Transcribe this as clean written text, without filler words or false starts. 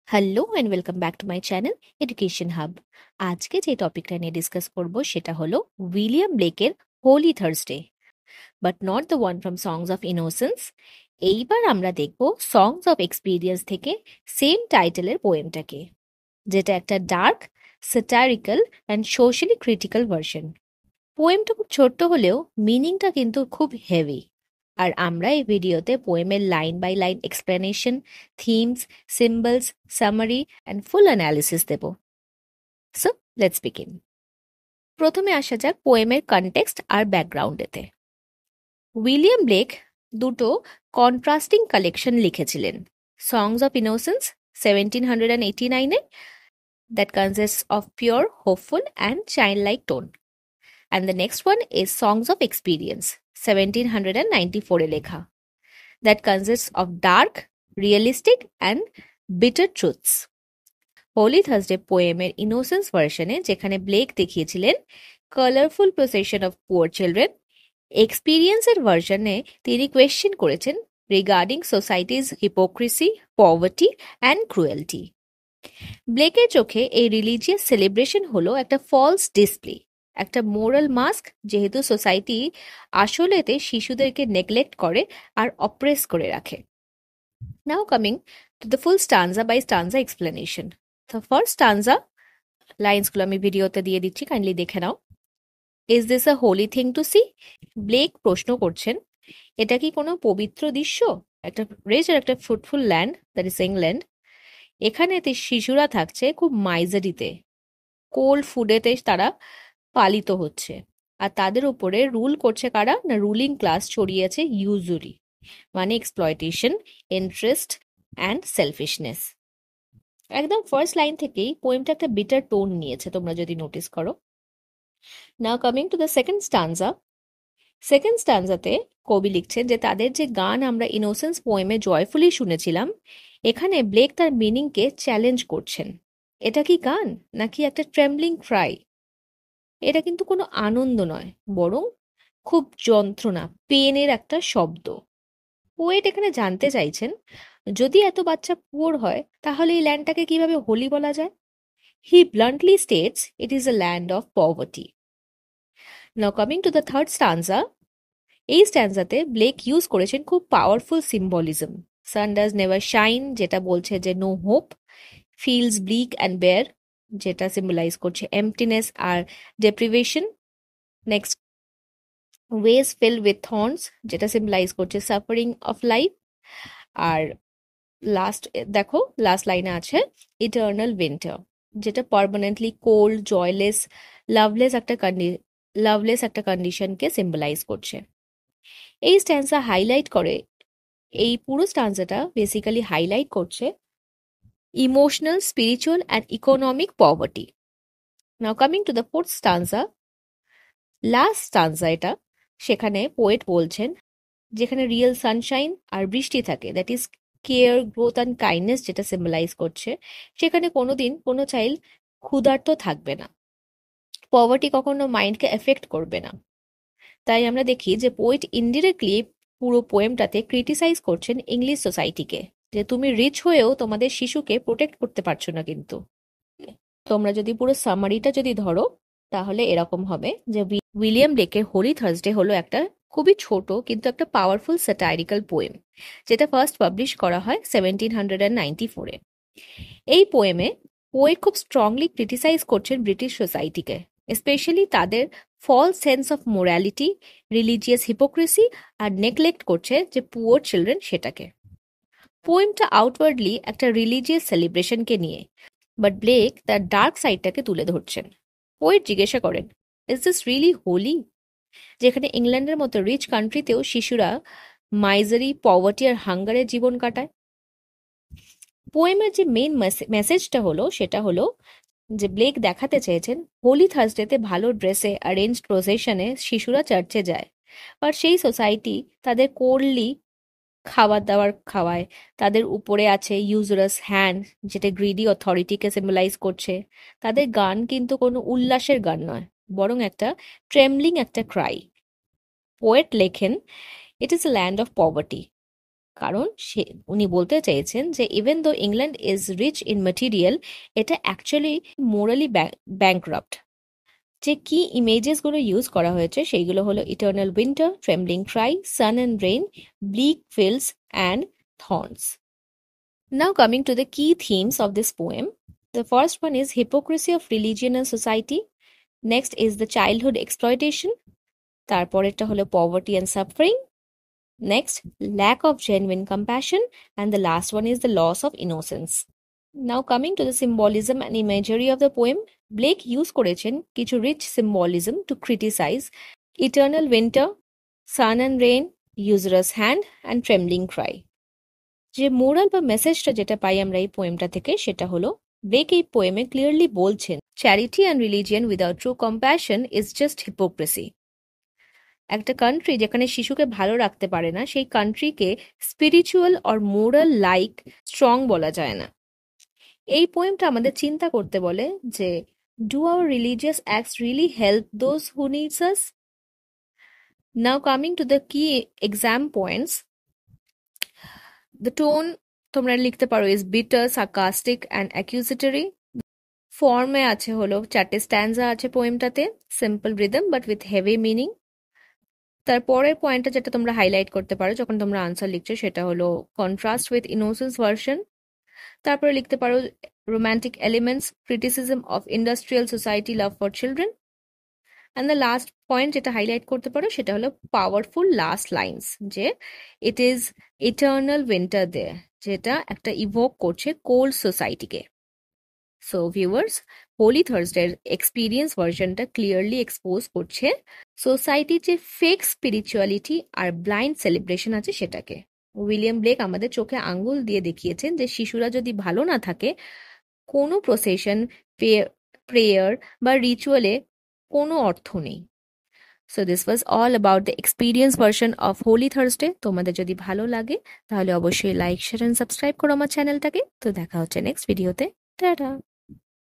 Hello and welcome back to my channel education hub. আজকে যে টপিকটা নিয়ে ডিসকাস করব সেটা হলো উইলিয়াম ব্লেকের holy Thursday, but not the one from songs of innocence. এইবার আমরা দেখব সংস অফ এক্সপিরিয়েন্স থেকে সেম টাইটেলের পোয়েমটাকে, যেটা একটা dark, satirical and socially critical version. পোয়েমটা খুব ছোট্ট হলেও মিনিংটা কিন্তু খুব হেভি। আর আমরা এই ভিডিওতে পোয়েমের line by line explanation, themes, symbols, summary and full analysis দেব। So let's begin. প্রথমে আসা যাক পোয়েমের কনটেক্সট আর ব্যাকগ্রাউন্ডেতে। উইলিয়াম ব্লেক দুটো কন্ট্রাস্টিং কালেকশন লিখেছিলেন। সংস অফ ইনোসেন্স 1789-এ, that consists of pure, hopeful and childlike tone. And the next one is Songs of Experience, 1794 এ লেখা, that consists of dark, realistic and bitter truths. Holy Thursday পোয়েমের innocence ভার্সনে যেখানে Blake দেখিয়েছিলেন colourful procession of poor children, এক্সপিরিয়েন্সের ভার্সনে তিনি question করেছেন regarding society's hypocrisy, poverty and cruelty. ব্লেকের চোখে এই রিলিজিয়াস সেলিব্রেশন হলো একটা ফলস ডিসপ্লে, একটা মোরাল মাস্ক, যেহেতু সোসাইটি আসলেতে শিশুদেরকে নেগলেক্ট করে আর অপ্রেস করে রাখে। Now coming to the full stanza by stanza explanation. The first stanza, লাইন্সগুলো আমি ভিডিওতে দিয়ে দিচ্ছি, কাইন্ডলি দেখে নাও। Is this a holy thing to see? Blake প্রশ্ন করছেন, এটা কি কোনো পবিত্র দৃশ্য? একটা রিচ আর একটা fruitful land, that is England, এখানেতে শিশুরা থাকছে খুব মাইজারিতে, কোল্ড ফুডেতে তারা পালিত হচ্ছে, আর তাদের উপরে রুল করছে কারা? না, রুলিং ক্লাস ছড়িয়েছে ইউজুরি, মানে এক্সপ্লয়টেশন, ইন্টারেস্ট অ্যান্ড সেলফিশনেস। একদম ফার্স্ট লাইন থেকেই পোয়েমটা একটা বিটার টোন নিয়েছে, তোমরা যদি নোটিস করো। Now coming to the second stanza. Second স্টানজাতে কবি লিখছেন যে তাদের যে গান আমরা ইনোসেন্স পোয়েমে জয়ফুলি শুনেছিলাম, এখানে ব্লেক তার মিনিংকে চ্যালেঞ্জ করছেন। এটা কি গান নাকি একটা ট্রেমব্লিং ক্রাই? এটা কিন্তু কোনো আনন্দ নয়, বরং খুব যন্ত্রণা, পেনের একটা শব্দ। পোয়েট এখানে জানতে চাইছেন, যদি এত বাচ্চা পুয়ার হয় তাহলে এই ল্যান্ডটাকে কিভাবে হোলি বলা যায়? He bluntly states it is a land of poverty. Now coming to the third stanza. এই স্ট্যান্সাতে ব্লেক ইউজ করেছেন খুব powerful symbolism. Sun does never shine, যেটা বলছে যে no hope, fills bleak and bare, যেটা সিম্বলাইজ করছে এমটিনেস আর deprivation. Next, ways filled with thorns, যেটা সিম্বলাইজ করছে সাফারিং অফ লাইফ। আর লাস্ট দেখো, লাস্ট লাইনে আছে ইটার্নাল উইন্টার, যেটা পার্মানেন্টলি কোল্ড, জয়লেস, লাভলেস একটা কন্ডিশনকে সিম্বলাইজ করছে। এই স্ট্যান্সা হাইলাইট করে, এই পুরো স্ট্যান্সাটা বেসিক্যালি হাইলাইট করছে emotional, spiritual and economic poverty. Now coming to the fourth stanza, last stanza এটা, সেখানে পোয়েট বলছেন যেখানে রিয়েল সানশাইন আর বৃষ্টি থাকে, that is care, growth and kindness, যেটা সিম্বলাইজ করছে, সেখানে কোনোদিন কোনো চাইল্ড ক্ষুধার্ত থাকবে না, পভার্টি কখনো মাইন্ডকে এফেক্ট করবে না। তাই আমরা দেখি যে পোয়েট ইনডিরেক্টলি পুরো পোয়েমটাতে ক্রিটিসাইজ করছেন ইংলিশ সোসাইটিকে, যে তুমি রিচ হয়েও তোমাদের শিশুকে প্রোটেক্ট করতে পারছো না। কিন্তু তোমরা যদি পুরো সামারিটা যদি ধরো, তাহলে এরকম হবে যে উইলিয়াম ব্লেকের হোলি থার্সডে হলো একটা খুবই ছোট কিন্তু একটা পাওয়ারফুল স্যাটাইরিক্যাল পোয়েম, যেটা ফার্স্ট পাবলিশ করা হয় 1794-এ। এই পোয়েমে পোয়েট খুব স্ট্রংলি ক্রিটিসাইজ করছেন ব্রিটিশ সোসাইটিকে, স্পেশালি তাদের false sense of morality, religious hypocrisy আর নেগলেক্ট করছে যে পুয়ার চিলড্রেন সেটাকে। পোয়েমটা আউটওয়ার্ডলি একটা রিলিজিয়াস সেলিব্রেশনকে নিয়ে, বাট ব্লেক তার ডার্ক সাইডটাকে তুলে ধরছেন। পোয়েট জিজ্ঞাসা করেন, ইজ দিস রিয়েলি হোলি? যেখানে ইংল্যান্ডের মতো রিচ কান্ট্রিতেও শিশুরা মাইজারি, পভার্টি আর হাঙ্গারের জীবন কাটায়। পোয়েমের যে মেইন মেসেজটা হলো সেটা হলো যে ব্লেক দেখাতে চেয়েছেন হোলি থার্সডেতে ভালো ড্রেসে, অ্যারেঞ্জড প্রসেশনে শিশুরা চার্চে যায়, আর সেই সোসাইটি তাদের কোল্ডলি খাবার দাবার খাওয়ায়, তাদের উপরে আছে ইউজরাস হ্যান্ড, যেটা গ্রিডি অথরিটিকে সিম্বলাইজ করছে। তাদের গান কিন্তু কোনো উল্লাসের গান নয়, বরং একটা ট্রেমলিং একটা ক্রাই। পোয়েট লেখেন, it is a land of poverty, কারণ উনি বলতে চেয়েছেন যে even though England is rich in material, এটা অ্যাকচুয়ালি মোরালি ব্যাংক্রাপ্ট। যে কি ইমেজেসগুলো ইউজ করা হয়েছে সেইগুলো হলো eternal winter, trembling cry, sun and rain, bleak fields and thorns. Now coming to the key themes of this poem. The first one is hypocrisy of religion and society. Next is the childhood exploitation. তারপরেরটা হলো poverty and suffering. Next, lack of genuine compassion. And the last one is the loss of innocence. Now coming to the symbolism and imagery of the poem, Blake use করেছেন কিছু rich symbolism to criticize eternal winter, sun and rain, usurous hand and trembling cry. যে moral বা মেসেজটা যেটা পাই আমরা এই পোয়েমটা থেকে সেটা হলো ব্লেক এই পোয়েমে ক্লিয়ারলি বলছেন charity and religion without true compassion is just hypocrisy. একটা কান্ট্রি যেখানে শিশুকে ভালো রাখতে পারে না সেই কান্ট্রিকে spiritual or moral like strong বলা যায় না। এই পোয়েমটা আমাদের চিন্তা করতে বলে যে do our religious acts really help those who needs us? Now coming to the key exam points, the tone তোমরা লিখতে পারো is bitter, sarcastic and accusatory. ফর্মে আছে হলো 4টে স্ট্যান্জা আছে পোয়েমটাতে, simple rhythm but with heavy meaning. তারপরের পয়েন্টটা যেটা তোমরা হাইলাইট করতে পারো যখন তোমরা আনসার লিখছো সেটা হলো কন্ট্রাস্ট উইথ ইনোসেন্স ভার্সন। তারপরে লিখতে পারো romantic elements, criticism of industrial society, love for children. And the last point যেটা হাইলাইট করতে পারো সেটা হলো পাওয়ারফুল লাস্ট লাইন্স, যে it is eternal winter there, যেটা একটা ইভোক করছে কোল্ড সোসাইটিকে। সো ভিউয়ার্স, হোলি থার্সডের এক্সপিরিয়েন্স ভার্সনটা ক্লিয়ারলি এক্সপোজ করছে সোসাইটির যে ফেক স্পিরিচুয়ালিটি আর ব্লাইন্ড সেলিব্রেশন আছে সেটাকে। উইলিয়াম ব্লেক আমাদের চোখে আঙ্গুল দিয়ে দেখিয়েছেন যে শিশুরা যদি ভালো না থাকে কোনো প্রসেশন, প্রেয়ার বা রিচুয়ালে কোনো অর্থ নেই। So this was all about the experience version of Holi Thursday. তোমাদের যদি ভালো লাগে তাহলে অবশ্যই লাইক, শেয়ার অ্যান্ড সাবস্ক্রাইব করো আমার চ্যানেলটাকে। তো দেখা হচ্ছে নেক্সট ভিডিওতে। টাটা।